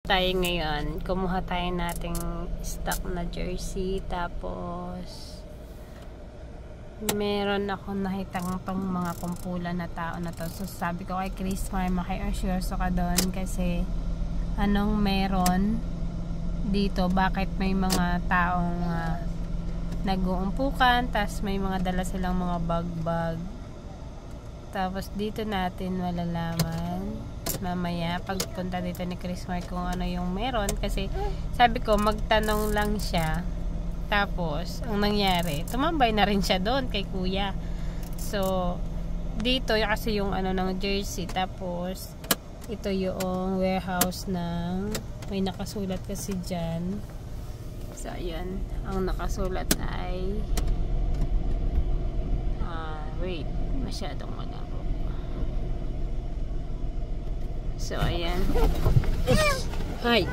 Tayo ngayon, kumuha tayo nating stock na jersey, tapos meron ako nakitang pang mga kumpulan na tao na to. So sabi ko kay Chris, maki-assure ka doon kasi anong meron dito, bakit may mga taong nag-uumpukan, tas may mga dala silang mga bag-bag. Tapos dito natin malalaman mamaya pagpunta dito ni Chris Mark kung ano yung meron, kasi sabi ko magtanong lang siya, tapos ang nangyari tumambay na rin siya doon kay kuya. So dito kasi yung ano ng jersey, tapos ito yung warehouse ng may nakasulat kasi dyan. So ayan, ang nakasulat ay wait, masyadong malabo. So ayan. Hi.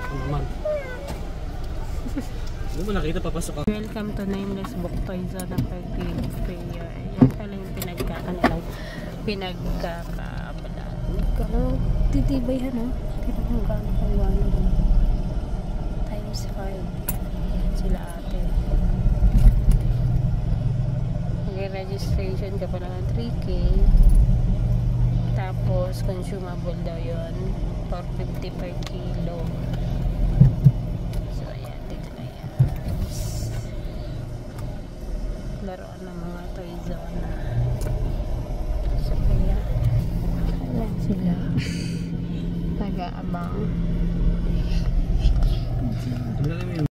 Hindi mo nakita, papasok ako. Welcome to Nameless Book Toy Zone ng Pag-Grade Fair. Ayan pala yung pinagkakabalaan. Titibay ha, no? Pinagkakabalaan ko. Times 5. Ayan sila ate. Mag-registration ka pala ng 3K. Tapos consumable daw yun, 450 per kilo. So ayan, dito na yan. Laruan ng mga toy zone. So kaya ayan sila nag-aabang.